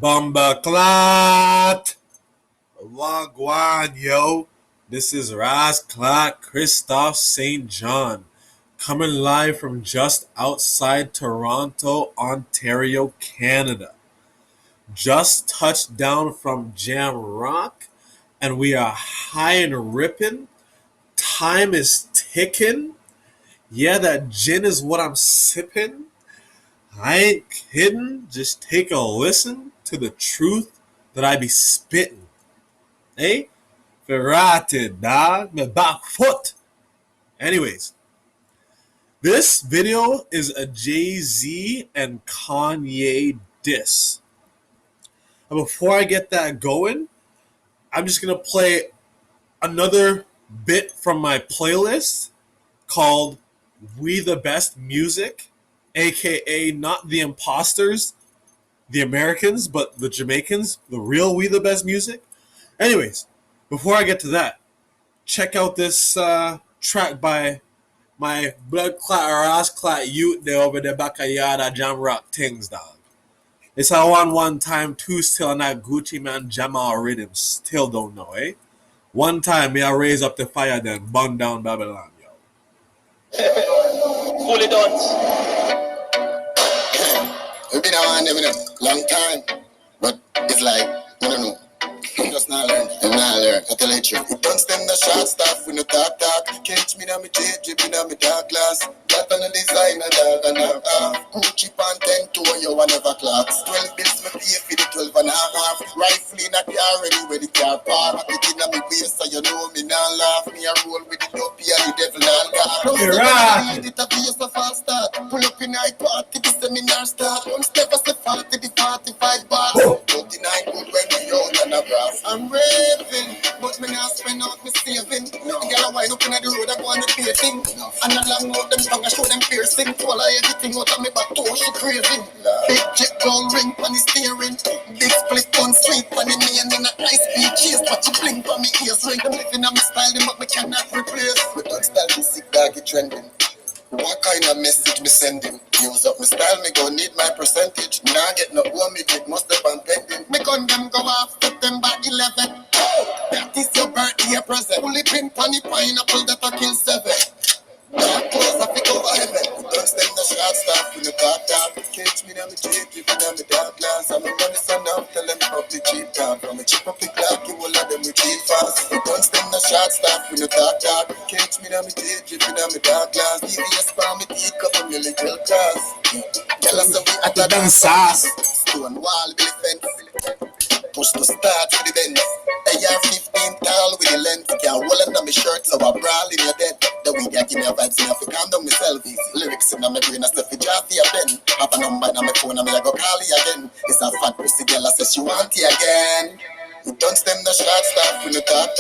Bumbaclat! Wagwan, yo. This is Razclat Christoph St. John, coming live from just outside Toronto, Ontario, Canada. Just touched down from Jam Rock, and we are high and ripping. Time is ticking. Yeah, that gin is what I'm sipping. I ain't kidding. Just take a listen to the truth that I be spitting. Eh? Verrated, dog. My back foot. Anyways, this video is a Jay-Z and Kanye diss. And before I get that going, I'm just going to play another bit from my playlist called We the Best Music, aka not the imposters, the Americans, but the Jamaicans, the real We the Best Music. Anyways, before I get to that, check out this track by my blood clot or ass clot youth there over the back of yard at Jam Rock Things, dog. It's a one time, two still on that Gucci Man Jamal rhythm. Still don't know, eh? One time, me I raise up the fire then burn down Babylon, yo. Fully done. We've been around them in a long time, but it's like, I don't know. Just not learn, I'm not learn. I tell you the truth. It don't stem the short stuff when you talk. Catch me now, me jet, dripping on me dark glass. That on the design, a dog and a half. Gucci pan 10 to you one never clocks. 12 bills me pay for the 12 and a half. Rifle in a car ready where the car park. It in a me waist so you know me not laugh. Me a roll with the dopey and the devil not laugh. You're right. It a face a false start. Pull up in night party, the seminar start. One step as the 40, the 45 bar. 49 good when we out and a brass. I'm raving, but me not spend out me saving. No girl a wind up in the road, I go on the pacing. And a long out them tongue, I show them piercing. Swallow everything out of me back toe, she craving. Big jet gold ring on the steering. Big split on street on the main in a high speed chase. But you blink on me ears ring. I'm living on my style, them up me cannot replace. We don't style me sick dog, it trending. What kind of message me sending? Use up my style, me gon' need my percentage. Nah get no one, me get most of them pending. Me gun them go off September 11. That is your birthday present. Fully pin pony pineapple that I kill 7. Dark clothes I pick over heaven. Don't stem the short stuff in the dark. Catch me down the jet, dripping down the dark glass. I'm a money son up, tell them up the cheap top. From a chip up the clock, you will let them retreat fast. Don't stem the short stuff in the dark. Catch me down the jet, dripping down the dark glass. EVS palm, me teeth, couple million girl cross. Tell us that we at the dance sauce. Stone wall, Billy fence. Push to start with the bend. AR-15 tall with the lens. Can't roll under my shirt, so I brawl in your dead. The weed I give me a vibes enough to calm down myself easy. Lyrics in my brain, I step for Jaffy a pen. Have a number on my phone, I'm like, go call you again. It's a fat pussy girl, I says she want you again. You don't stem the short stuff when you talk.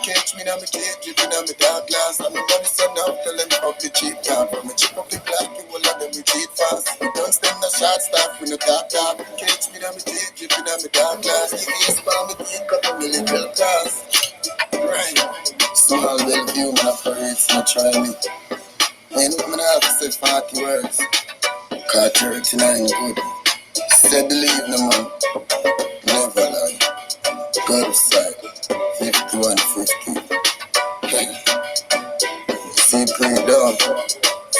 Catch me now, me jet, dripping on me dark glass. I'm a money son up, tell them fuck the cheap top. From a chip up the clock, you will let them retreat fast. You don't stem the short stuff when you talk. Catch me now, me jet, dripping on me dark glass. EVS palm, me teeth, couple million girl cross. Right. Small little view, man, for it's not try me. Ain't nothing I have to say 40 words. Cause 39 good. Said believe no man. Never lie. Good side. 51, 50. Hey. See play dog.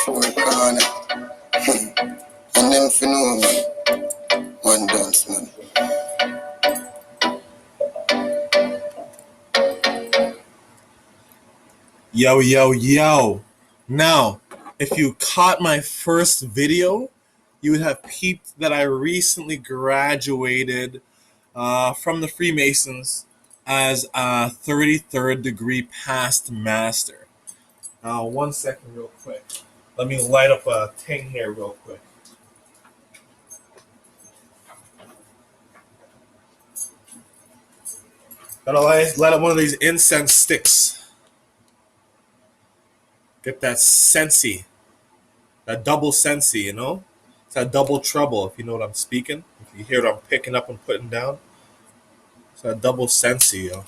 4 corner. And them for know me. One dance man. Yo, yo, yo. Now, if you caught my first video, you would have peeped that I recently graduated from the Freemasons as a 33rd degree past master. Now, 1 second, real quick. Let me light up a thing here, real quick. Gotta light up one of these incense sticks. Get that sensey. That double sensey, you know? It's that double trouble, if you know what I'm speaking. If you hear what I'm picking up and putting down. It's that double sensey, yo.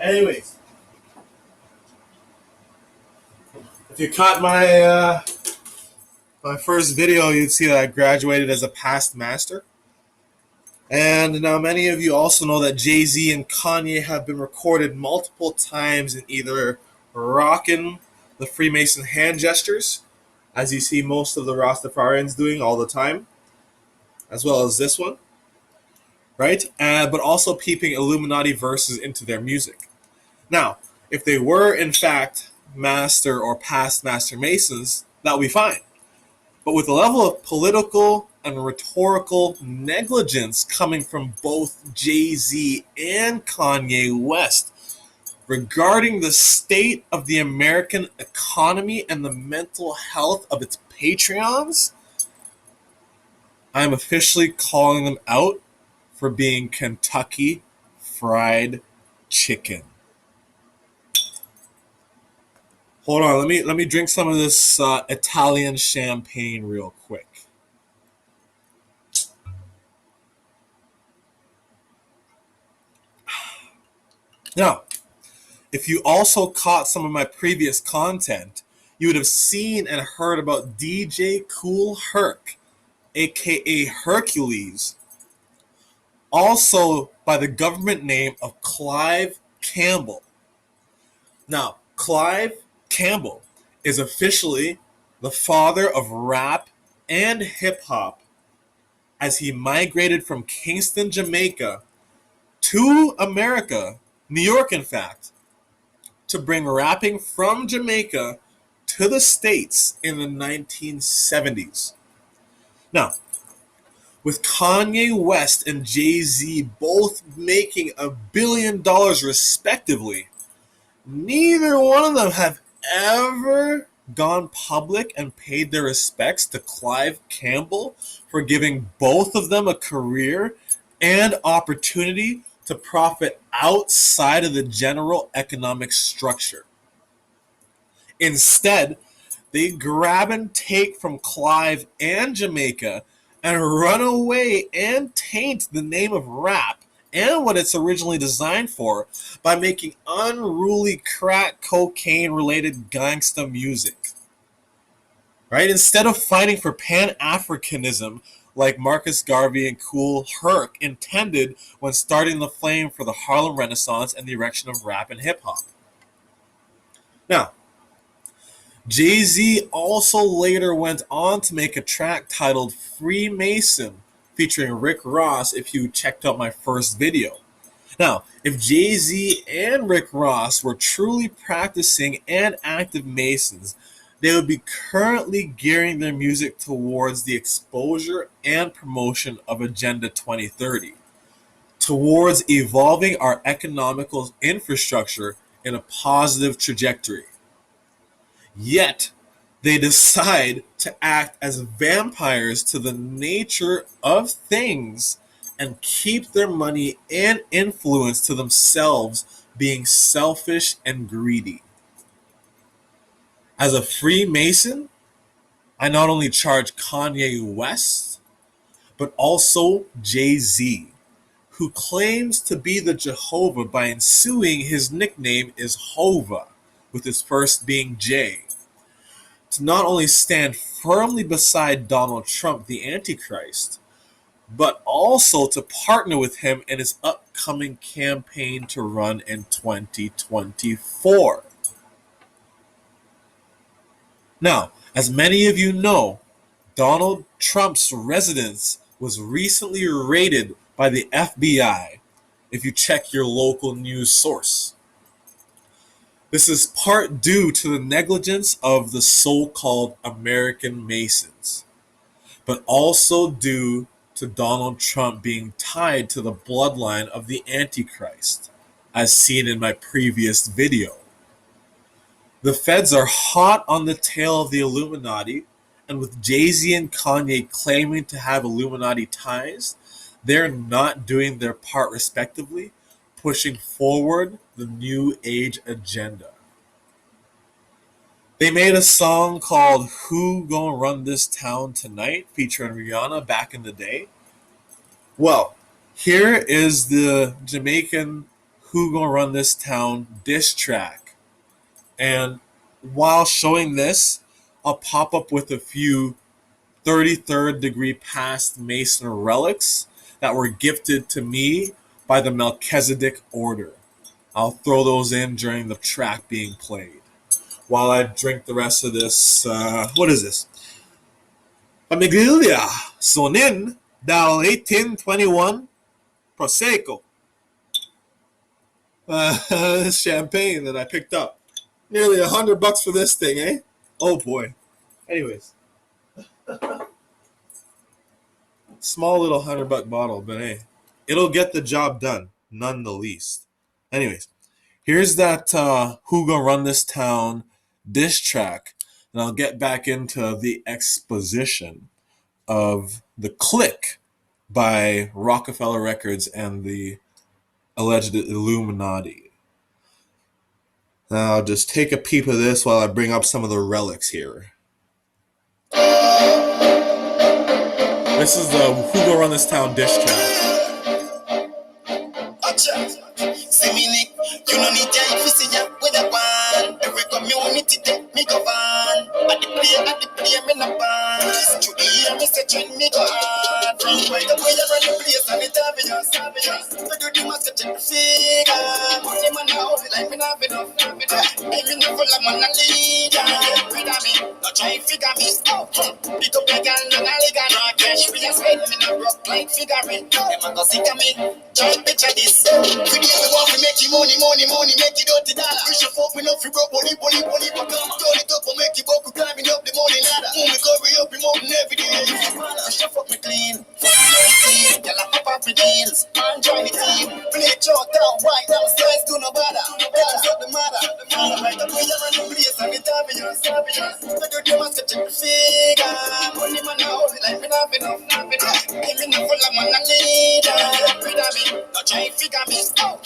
Anyways, if you caught my first video, you'd see that I graduated as a past master. And now many of you also know that Jay-Z and Kanye have been recorded multiple times in either rocking the Freemason hand gestures, as you see most of the Rastafarians doing all the time, as well as this one, right? But also peeping Illuminati verses into their music. Now, if they were in fact master or past master masons, that would be fine. But with the level of political and rhetorical negligence coming from both Jay-Z and Kanye West regarding the state of the American economy and the mental health of its Patreons, I'm officially calling them out for being Kentucky Fried Chicken. Hold on, let me drink some of this Italian champagne real quick. Now, if you also caught some of my previous content, you would have seen and heard about DJ Kool Herc, aka Hercules, also by the government name of Clive Campbell. Now, Clive Campbell is officially the father of rap and hip-hop, as he migrated from Kingston, Jamaica to America, New York in fact, to bring rapping from Jamaica to the States in the 1970s. Now, with Kanye West and Jay-Z both making $1 billion respectively, neither one of them have ever gone public and paid their respects to Clive Campbell for giving both of them a career and opportunity to profit outside of the general economic structure. Instead, they grab and take from Clive and Jamaica and run away and taint the name of rap and what it's originally designed for by making unruly crack cocaine related gangsta music. Right? Instead of fighting for Pan-Africanism like Marcus Garvey and Kool Herc intended when starting the flame for the Harlem Renaissance and the erection of rap and hip-hop. Now, Jay-Z also later went on to make a track titled Freemason featuring Rick Ross if you checked out my first video. Now, if Jay-Z and Rick Ross were truly practicing and active Masons, they would be currently gearing their music towards the exposure and promotion of Agenda 2030, towards evolving our economical infrastructure in a positive trajectory. Yet, they decide to act as vampires to the nature of things and keep their money and influence to themselves, being selfish and greedy. As a Freemason, I not only charge Kanye West, but also Jay-Z, who claims to be the Jehovah by ensuing his nickname is Hova, with his first being J, to not only stand firmly beside Donald Trump, the Antichrist, but also to partner with him in his upcoming campaign to run in 2024. Now, as many of you know, Donald Trump's residence was recently raided by the FBI, if you check your local news source. This is part due to the negligence of the so-called American Masons, but also due to Donald Trump being tied to the bloodline of the Antichrist, as seen in my previous video. The feds are hot on the tail of the Illuminati, and with Jay-Z and Kanye claiming to have Illuminati ties, they're not doing their part respectively, pushing forward the New Age agenda. They made a song called Who Gonna Run This Town Tonight, featuring Rihanna back in the day. Well, here is the Jamaican Who Gonna Run This Town diss track. And while showing this, I'll pop up with a few 33rd degree past Mason relics that were gifted to me by the Melchizedek order. I'll throw those in during the track being played. While I drink the rest of this, what is this? Pamiglia Sonin Dal 1821 Prosecco. This champagne that I picked up. Nearly $100 for this thing, eh? Oh boy. Anyways. Small little $100 bottle, but hey, it'll get the job done, none the least. Anyways, here's that Who Gonna Run This Town diss track, and I'll get back into the exposition of The Click by Rockefeller Records and the alleged Illuminati. Now, just take a peep of this while I bring up some of the relics here. This is the Who Gonna Run This Town diss track. You don't need time to see ya with a band. Every community take me go van. At the play, me no band. To the ear, me say join me go hard. From right away, I run the place and it's obvious. We do the master check the figure. Money man now, like me not enough. I'm in the full of man a leader. With me, no try figure me out. Pick up the gun and I got no cash. We just spend me no rock like figuring. Them a go sick of me. Try picture this. We do we want to make you money, make it dirty dollar. We should fuck me up for broke, money, but come turn it up and make it up, climbing up the money ladder. Me cover up the mountain every day. We should fuck me clean, girl I pop up the jeans, man join the team. Play short down, white down, slice to no bother. That's not the matter. Right up here on the place and it's obvious. We do the master check the figure. Money man now, like me not enough. I'm in the full of man a leader. With me, no try figure me out.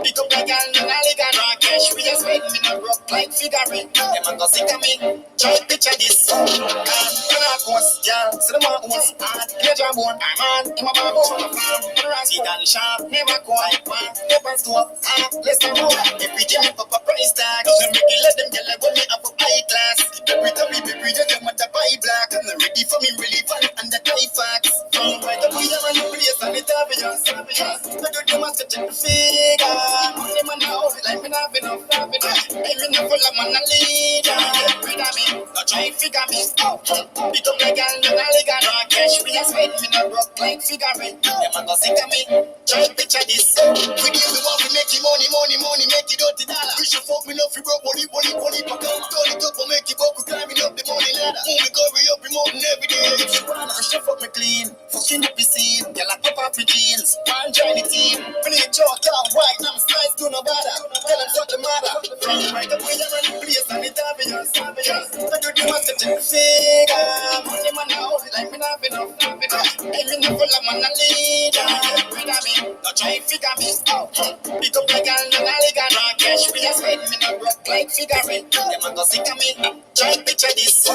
Pick up the girl and I got no cash. We just spend me no rock like figuring. Them a go sick of me. Try picture this. I'm a ghost, yeah. So the man was hard. Pleasure born. I'm on. I'm a man on the farm. Rusty and sharp. Never quiet, man. Never stop. Let's go. If we give me up a price tag, so make it let them get like when me up a high class. Every time we be just them with the buy black. I'm not ready for me really fun and the tie facts. From right up we are on the place and it's obvious. We do the master check the figure. Money man now, like me not enough. I'm in the full of man a leader. With me, no try figure me out. Pick up the girl and I got no cash. We just spend me no rock like figuring. Them a go sick of me. Try picture this. We do we want to make you money, make it dirty dollar. We should fuck me up for broke, money, but come turn it up and make it up, climbing up the money ladder. Me cover up the mountain every day. We should fuck me clean, fucking up the scene. Girl I pop up the jeans, man join the team. Play short down, white now, slice to no bother. Tell them what the matter. From right up we are on the place and it's obvious. We do the master check the figure. Money man now, like me not enough. I'm in the full of man a leader. With me, no try figure me out. Pick up the girl and I got no cash. We just spend me no rock like figuring. Them a go sick of me. Try picture this.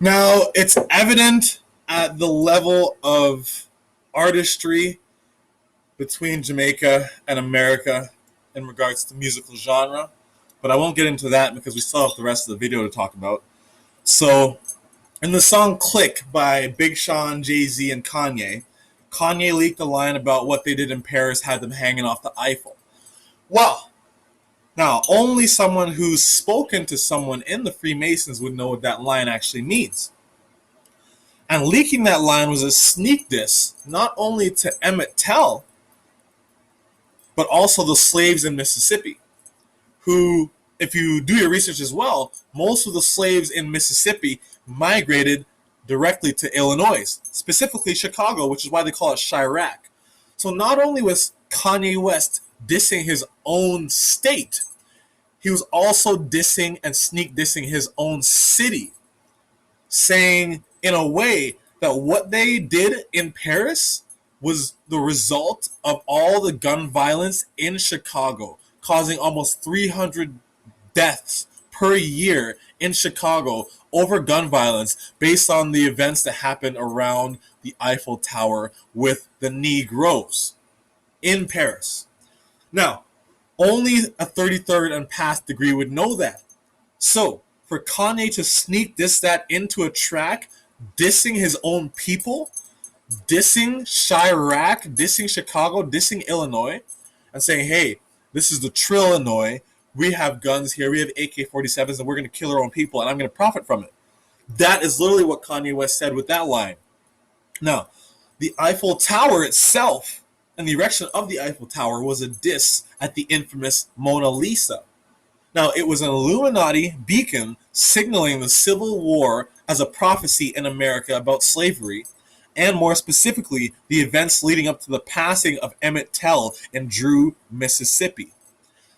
Now, it's evident at the level of artistry between Jamaica and America in regards to musical genre, but I won't get into that because we still have the rest of the video to talk about. So, in the song Click by Big Sean, Jay-Z, and Kanye, Kanye leaked a line about what they did in Paris had them hanging off the Eiffel. Well, now, only someone who's spoken to someone in the Freemasons would know what that line actually means. And leaking that line was a sneak diss, not only to Emmett Till, but also the slaves in Mississippi, who, if you do your research as well, most of the slaves in Mississippi migrated directly to Illinois, specifically Chicago, which is why they call it Chirac. So not only was Kanye West dissing his own state, he was also dissing and sneak dissing his own city, saying in a way that what they did in Paris was the result of all the gun violence in Chicago, causing almost 300 deaths per year in Chicago over gun violence based on the events that happened around the Eiffel Tower with the Negroes in Paris. Now, only a 33rd and past degree would know that. So, for Kanye to sneak that into a track, dissing his own people, dissing Chirac, dissing Chicago, dissing Illinois, and saying, hey, this is the Trill Illinois. We have guns here. We have AK-47s, and we're going to kill our own people, and I'm going to profit from it. That is literally what Kanye West said with that line. Now, the Eiffel Tower itself and the erection of the Eiffel Tower was a diss at the infamous Mona Lisa. Now, it was an Illuminati beacon signaling the Civil War as a prophecy in America about slavery, and more specifically, the events leading up to the passing of Emmett Till in Drew, Mississippi.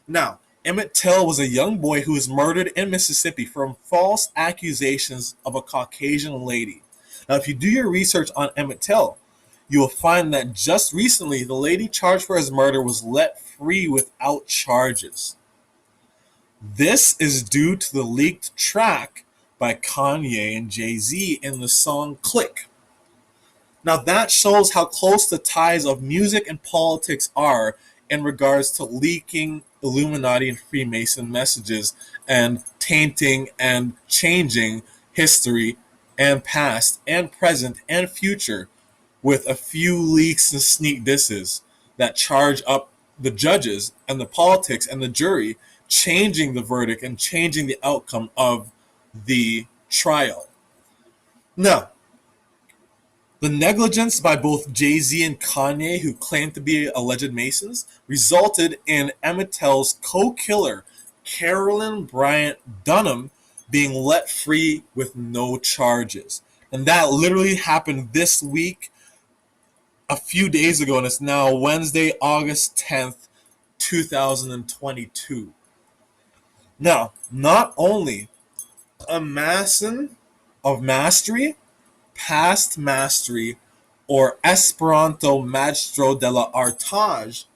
Now, Emmett Till was a young boy who was murdered in Mississippi from false accusations of a Caucasian lady. Now, if you do your research on Emmett Till, you will find that just recently, the lady charged for his murder was let free without charges. This is due to the leaked track by Kanye and Jay-Z in the song Click. Now that shows how close the ties of music and politics are in regards to leaking Illuminati and Freemason messages and tainting and changing history and past and present and future with a few leaks and sneak disses that charge up the judges and the politics and the jury, changing the verdict and changing the outcome of the trial. Now, the negligence by both Jay-Z and Kanye, who claimed to be alleged Masons, resulted in Emmett Till's co-killer, Carolyn Bryant Dunham, being let free with no charges. And that literally happened this week, a few days ago, and it's now Wednesday, August 10th, 2022. Now, not only a Mason of mastery, past mastery, or Esperanto Maestro de la Artage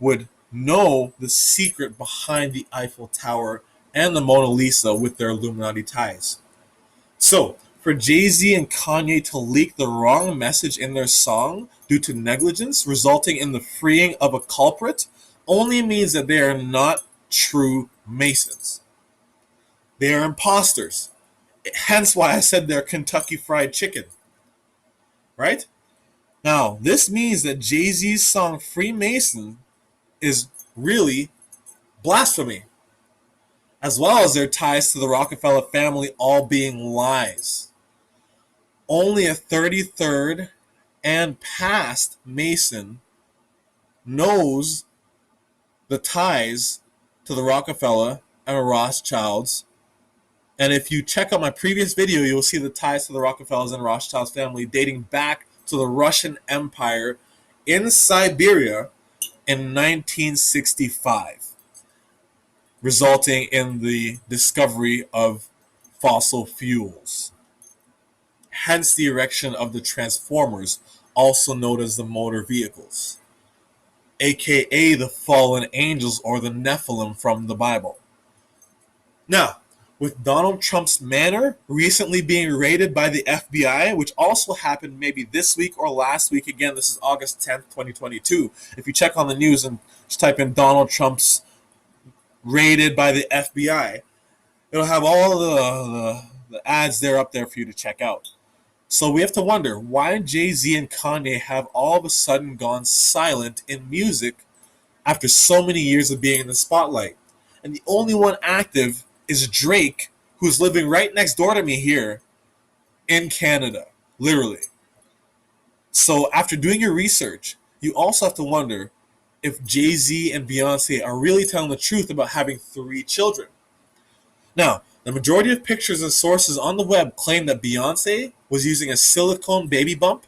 would know the secret behind the Eiffel Tower and the Mona Lisa with their Illuminati ties. So, for Jay-Z and Kanye to leak the wrong message in their song due to negligence, resulting in the freeing of a culprit, only means that they are not true Masons. They are imposters. Hence why I said they're Kentucky Fried Chicken. Right? Now, this means that Jay-Z's song Freemason is really blasphemy, as well as their ties to the Rockefeller family all being lies. Only a 33rd and past Mason knows the ties to the Rockefeller and Rothschilds. And if you check out my previous video, you'll see the ties to the Rockefellers and Rothschilds family dating back to the Russian Empire in Siberia in 1965, resulting in the discovery of fossil fuels. Hence the erection of the Transformers, also known as the motor vehicles, aka the fallen angels or the Nephilim from the Bible. Now, with Donald Trump's manor recently being raided by the FBI, which also happened maybe this week or last week. Again, this is August 10th, 2022. If you check on the news and just type in Donald Trump's raided by the FBI, it'll have all the ads there up there for you to check out. So we have to wonder, why Jay-Z and Kanye have all of a sudden gone silent in music after so many years of being in the spotlight? And the only one active is Drake, who's living right next door to me here in Canada, literally. So after doing your research, you also have to wonder if Jay-Z and Beyonce are really telling the truth about having 3 children. Now, the majority of pictures and sources on the web claim that Beyonce was using a silicone baby bump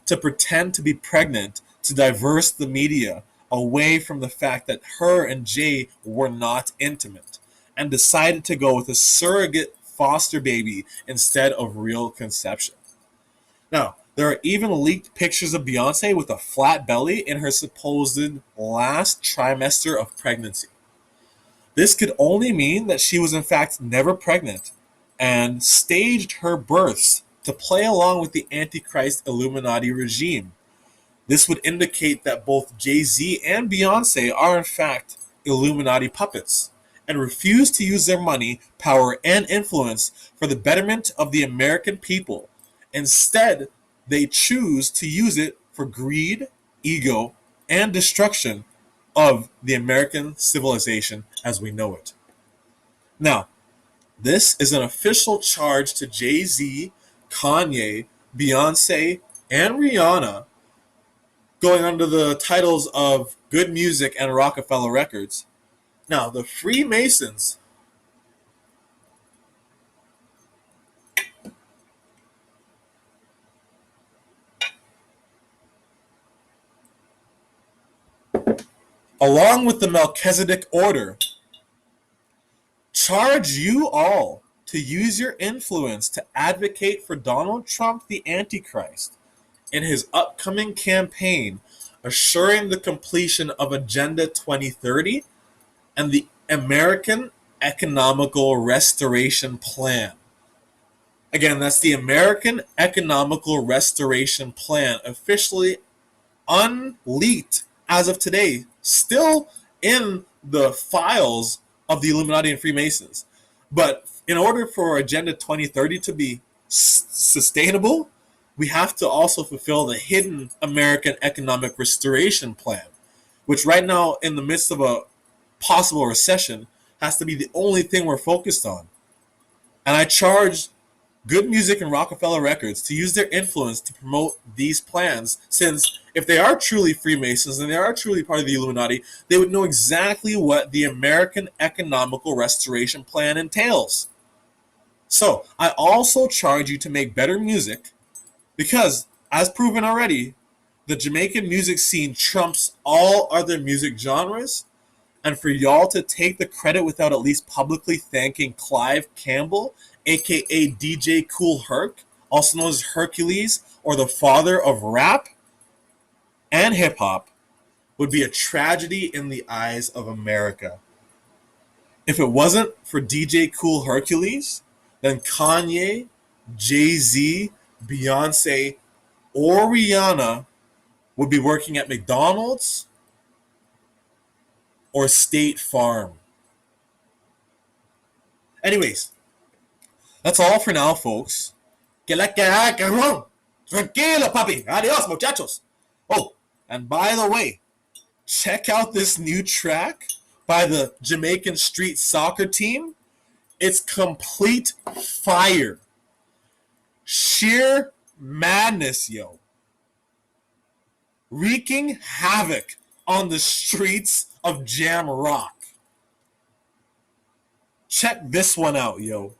to pretend to be pregnant to divert the media away from the fact that her and Jay were not intimate, and decided to go with a surrogate foster baby instead of real conception. Now, There are even leaked pictures of Beyonce with a flat belly in her supposed last trimester of pregnancy. This could only mean that she was in fact never pregnant and staged her births to play along with the Antichrist Illuminati regime. This would indicate that both Jay-Z and Beyonce are in fact Illuminati puppets and refuse to use their money, power, and influence for the betterment of the American people. Instead, they choose to use it for greed, ego, and destruction of the American civilization as we know it. Now, this is an official charge to Jay-Z, Kanye, Beyonce, and Rihanna, going under the titles of Good Music and Rockefeller Records. Now, the Freemasons along with the Melchizedek Order, charge you all to use your influence to advocate for Donald Trump, the Antichrist, in his upcoming campaign, assuring the completion of Agenda 2030 and the American Economical Restoration Plan. Again, that's the American Economical Restoration Plan, officially unleaked as of today, still in the files of the Illuminati and Freemasons. But in order for Agenda 2030 to be sustainable, we have to also fulfill the hidden American Economic Restoration Plan, which right now, in the midst of a possible recession, has to be the only thing we're focused on. And I charge Good Music and Rockefeller Records to use their influence to promote these plans, since if they are truly Freemasons and they are truly part of the Illuminati, they would know exactly what the American Economical Restoration Plan entails. So, I also charge you to make better music because, as proven already, the Jamaican music scene trumps all other music genres, and for y'all to take the credit without at least publicly thanking Clive Campbell, aka DJ Kool Herc, also known as Hercules, or the father of rap and hip hop, would be a tragedy in the eyes of America. If it wasn't for DJ Kool Hercules, then Kanye, Jay-Z, Beyonce, or Rihanna would be working at McDonald's or State Farm. Anyways, that's all for now, folks. Que la que hay, cabrón. Tranquilo, papi. Adios, muchachos. Oh, and by the way, check out this new track by the Jamaican street soccer team. It's complete fire. Sheer madness, yo. Wreaking havoc on the streets of Jam Rock. Check this one out, yo.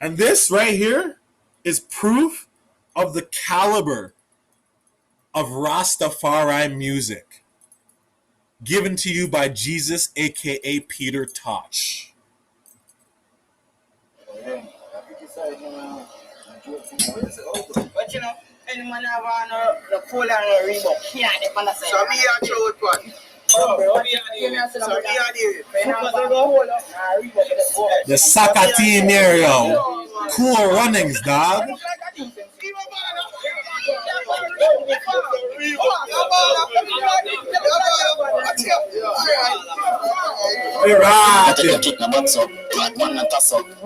And this right here is proof of the caliber of Rastafari music given to you by Yeezus, aka Peter Tosh. But you know, any man have on the full and a Reebok. Yeah, they man say. So me a throw it one. The soccer team there, yo. Cool runnings, dog.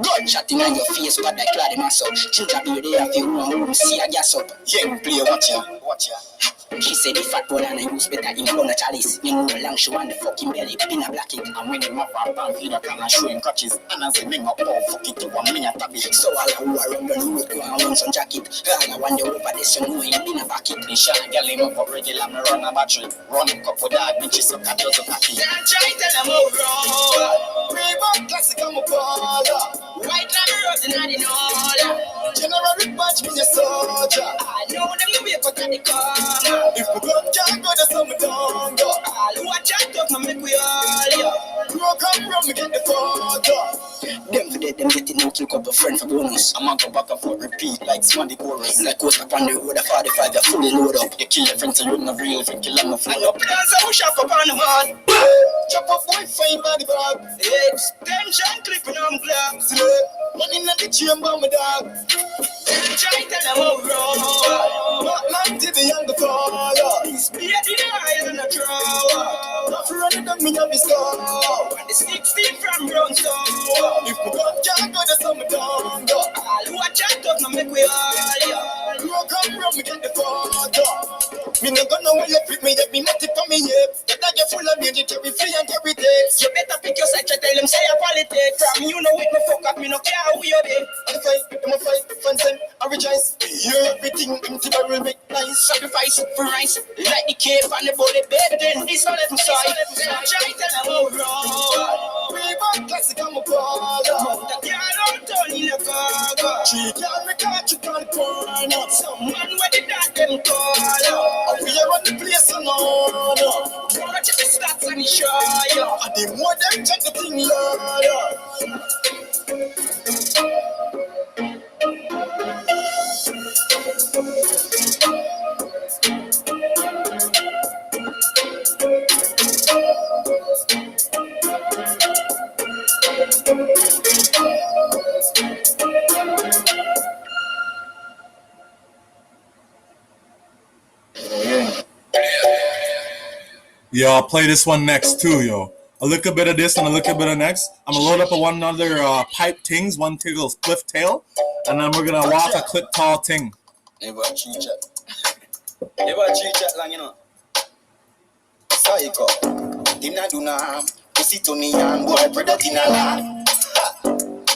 Gunshot in your face, but they clad him so. Ginger beer, if you want to see a gas up. Yeah, play, watch ya. She said the fat boy and I use better in front of Chalice. You know long she want the fucking belly, pin a black it. And when him up and feed up and show him crutches. And as he bring up, oh fuck it to 1 minute of it. So all who are on the road go and want some jacket. All I want you over this, you know him in a bucket. The shot girl him up for regular, me run a battery. Run him cup with that, bitches up and does a packet. Can't try tell him how wrong. Reebok classic I'm a baller. White lamb rose in the all. General Batch me a soldier. I know them to be a cut at the corner. If we can't go to some don't go. All who are chat up and make we all yo. Grow come from me get the photo. Them for them getting no kill couple friend for bonus. I'm go back and forth, repeat like Swandy chorus. Like coast up on the road, a 45, you fully load up. You kill your friends, so you're not real, if you kill them, full up. Dance, I wish up on the man. Chop off white fine body bag. Extension clipping on glass. Money in the chamber, my dog. Try tell them how wrong. Not man to the younger father. He's beat in the eye and a draw. Not for running down me, I'll be star. And the 16 from Brownstone. If we got can't go to summer down. All who are chat up, no make we all. You come from me, get the father. Me no gonna well let me, let me not tip on me, yeah. That I get full of music, carry free and carry takes. You better pick your side, tell them say your politics. From you know with me, fuck up, me no care who you be. I'm a fight, fancy, I rejoice. Hear everything, empty barrel make nice. Sacrifice for rice, like the cave and the body bed. Then this all let me side. Try tell them how wrong. We want classic, I'm a baller. The girl don't turn in a car. She can't record, you can't corner. Someone with the dad them call. We are on the place alone. Wanna check the stats and the show. I did more than check the thing, Lord. Yo, I'll play this one next too, yo. A little bit of this and a little bit of next. I'm gonna load up a one another pipe tings, one tickle spliff tail, and then we're gonna walk a clip tall ting. Never cheat chat. Never cheat chat long, you know. Psycho. Him not do no harm. Pussy to me and boy, product in a land.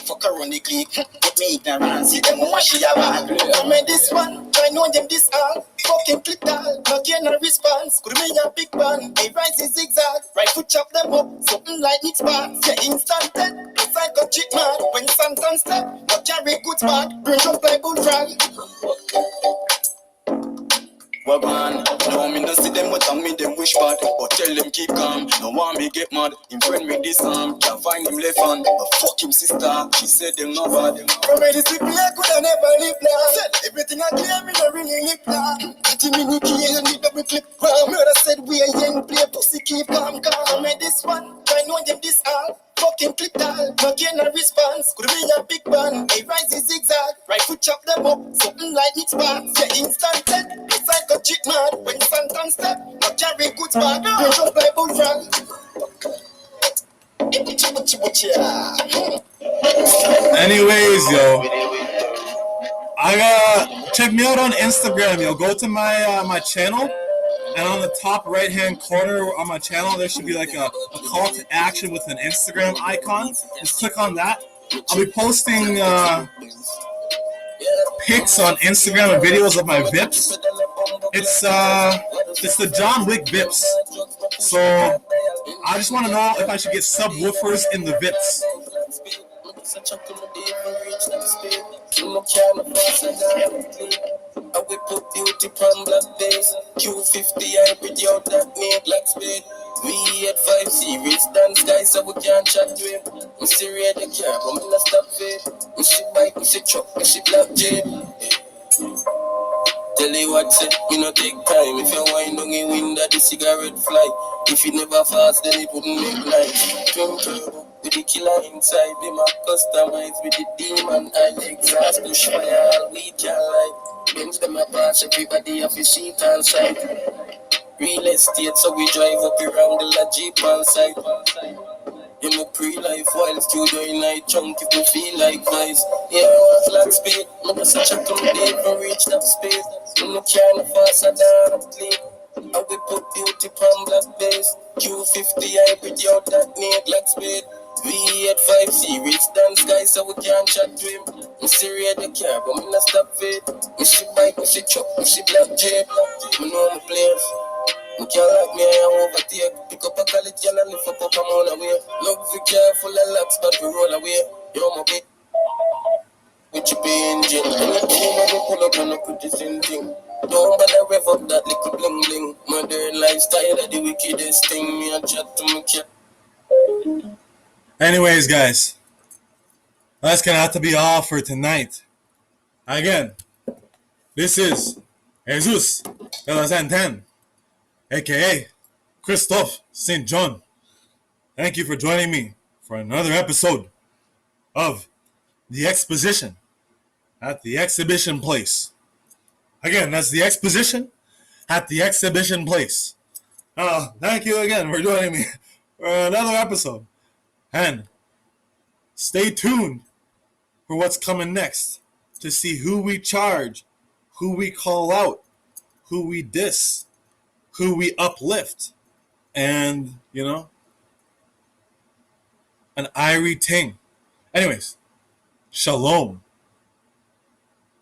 Fuck around the clique, get me ignorant. See them what she a want. Come in this one, I know them this all. Fucking click all, not get no response. Could me a big one, I rise is zigzag. Right foot chop them up, something like Nick's back. Say instant dead, it's like a chick mad. When sometimes step, not carry good spot. Bring up like bullfrog. Well, man, no, me no see them, but I me them wish bad. But tell them keep calm, no want me get mad. Him friend with this arm, can't find him left hand. But fuck him sister, she said them no bad. From me this people I could have never live now. Said everything I claim, me no really live now. 30 minutes kill, me double clip. Murder said we a young play, pussy keep calm. Come me this one, I know them this all. Fucking click all, not get no response. Could be a big man, I rise is zigzag. Right foot chop them up, something like Nick's back. Say instant dead, it's like a chick mad. When sometimes step, not carry good spot. Bring up like bullfrog. Anyways, yo, I check me out on Instagram, yo. Go to my my channel. And on the top right hand corner on my channel, there should be like a call to action with an Instagram icon. Just click on that. I'll be posting pics on Instagram and videos of my Vips. It's the John Wick Vips. So I just want to know if I should get subwoofers in the Vips. I whip up beauty from black days. Q50 hybrid out that make black speed. We at 5 series dance guys so we can't chat to him. We see red the car but me not stop it. We see bike, we see truck, we see black jeep. Tell you what say, me no take time. If you wind down in wind that the cigarette fly. If it never fast then it wouldn't make life. Twin turbo with the killer inside. Be my customized with the demon and exhaust push fire all we can light. Bench them a pass, everybody have a seat on side. Real estate, so we drive up around the Jeep on side. You know pre-life while studio in night chunk if you feel like vice. Yeah, flat speed, I'm just a check on the day for reach that speed. You know can't faster than a clip. I whip up beauty from black base. Q50 hybrid out that make black speed. We at 5 series dance guys so we can't chat to him. We see red the car but me not stop it. We see bike, we see truck, we see black jeep. We know my players. We can't like me, I overtake. Pick up a college girl and lift up I'm on away. Love the car full of locks but we roll away. You're my bitch. With your engine. Anything when we pull up on a pretty same thing. Don't bother rev up that little bling bling. Modern lifestyle of the wickedest thing. Me a chat to me cat. Anyways, guys, That's gonna have to be all for tonight. Again, this is Jesus de la Santan, aka Christophe St. John. Thank you for joining me for another episode of The Exposition at the Exhibition Place. Again, that's The Exposition at the Exhibition Place. Thank you again for joining me for another episode. And stay tuned for what's coming next to see who we charge, who we call out, who we diss, who we uplift, and, an Irie ting. Anyways, shalom.